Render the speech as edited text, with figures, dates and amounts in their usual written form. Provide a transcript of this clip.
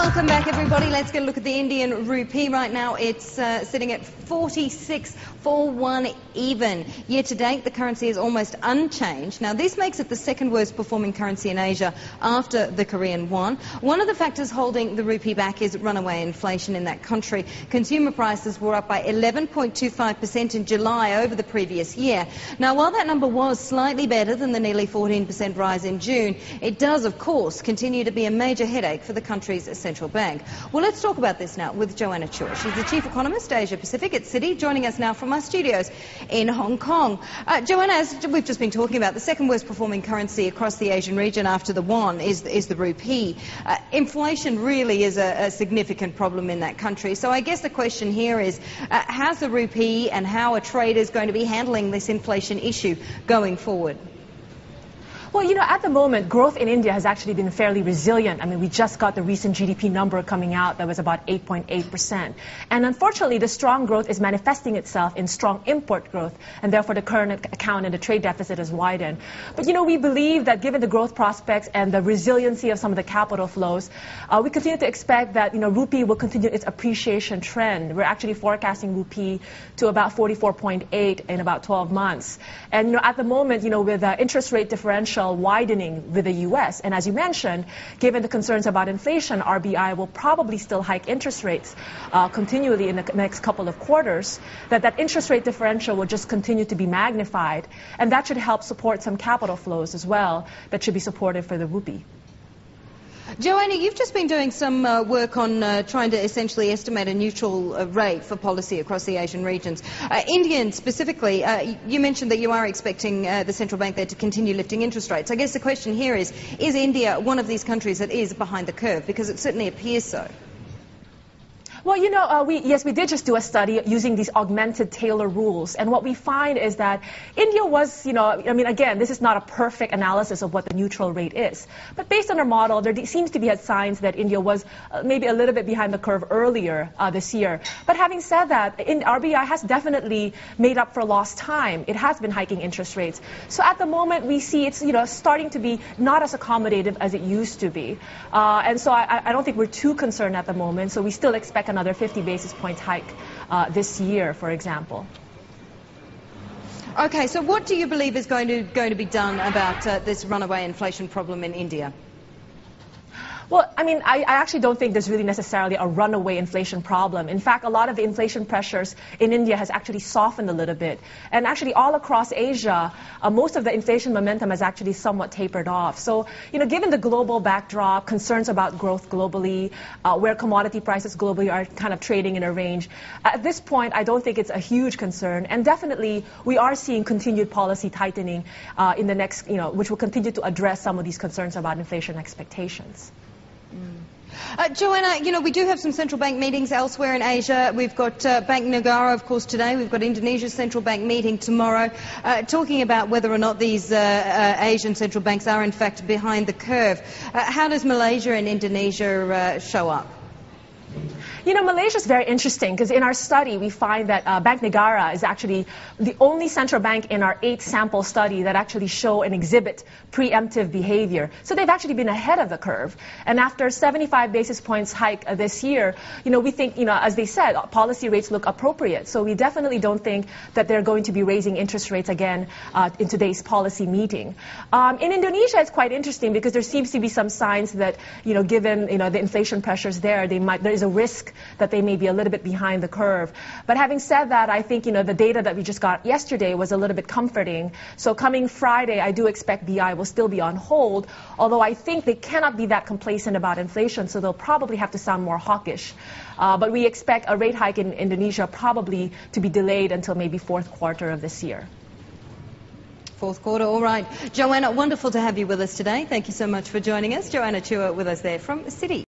Welcome back, everybody. Let's get a look at the Indian rupee. Right now it's sitting at 46.41 even. Year to date, the currency is almost unchanged. Now, this makes it the second worst performing currency in Asia after the Korean won. One of the factors holding the rupee back is runaway inflation in that country. Consumer prices were up by 11.25% in July over the previous year. Now, while that number was slightly better than the nearly 14% rise in June, it does, of course, continue to be a major headache for the country's central bank. Well, let's talk about this now with Johanna Chua. She's the chief economist, Asia Pacific at Citi, joining us now from our studios in Hong Kong. Johanna, as we've just been talking about, the second worst performing currency across the Asian region after the won is the rupee. Inflation really is a significant problem in that country. So I guess the question here is, how's the rupee and how are traders going to be handling this inflation issue going forward? Well, you know, at the moment, growth in India has actually been fairly resilient. I mean, we just got the recent GDP number coming out that was about 8.8%. And unfortunately, the strong growth is manifesting itself in strong import growth, and therefore the current account and the trade deficit has widened. But, you know, we believe that given the growth prospects and the resiliency of some of the capital flows, we continue to expect that, you know, rupee will continue its appreciation trend. We're actually forecasting rupee to about 44.8 in about 12 months. And, you know, at the moment, you know, with the interest rate differential widening with the U.S. And as you mentioned, given the concerns about inflation, RBI will probably still hike interest rates continually in the next couple of quarters, that interest rate differential will just continue to be magnified. And that should help support some capital flows as well that should be supportive for the rupee. Johanna, you've just been doing some work on trying to essentially estimate a neutral rate for policy across the Asian regions. Indian specifically, you mentioned that you are expecting the central bank there to continue lifting interest rates. I guess the question here is India one of these countries that is behind the curve? Because it certainly appears so. Well, you know, we did just do a study using these augmented Taylor rules. And what we find is that India was, you know, I mean, again, this is not a perfect analysis of what the neutral rate is. But based on our model, there seems to be signs that India was maybe a little bit behind the curve earlier this year. But having said that, RBI has definitely made up for lost time. It has been hiking interest rates. So at the moment, we see it's, you know, starting to be not as accommodative as it used to be. And so I don't think we're too concerned at the moment. So we still expect another 50 basis points hike this year, for example. Okay, so what do you believe is going to be done about this runaway inflation problem in India? Well, I mean, I actually don't think there's really necessarily a runaway inflation problem. In fact, a lot of the inflation pressures in India has actually softened a little bit. And actually all across Asia, most of the inflation momentum has actually somewhat tapered off. So, you know, given the global backdrop, concerns about growth globally, where commodity prices globally are kind of trading in a range, at this point, I don't think it's a huge concern. And definitely, we are seeing continued policy tightening in the next, you know, which will continue to address some of these concerns about inflation expectations. Johanna, you know, we do have some central bank meetings elsewhere in Asia. We've got Bank Negara, of course, today. We've got Indonesia's central bank meeting tomorrow, talking about whether or not these Asian central banks are, in fact, behind the curve. How does Malaysia and Indonesia show up? You know, Malaysia is very interesting because in our study we find that Bank Negara is actually the only central bank in our 8-sample study that actually show and exhibit preemptive behavior. So they've actually been ahead of the curve. And after 75 basis points hike this year, you know, we think, you know, as they said, policy rates look appropriate. So we definitely don't think that they're going to be raising interest rates again in today's policy meeting. In Indonesia, it's quite interesting because there seems to be some signs that, you know, given, you know, the inflation pressures there, there is a risk that they may be a little bit behind the curve. But having said that, I think, you know, the data that we just got yesterday was a little bit comforting. So coming Friday, I do expect BI will still be on hold, although I think they cannot be that complacent about inflation, so they'll probably have to sound more hawkish. But we expect a rate hike in Indonesia probably to be delayed until maybe fourth quarter of this year. Fourth quarter, all right. Johanna, wonderful to have you with us today. Thank you so much for joining us. Johanna Chua with us there from Citi.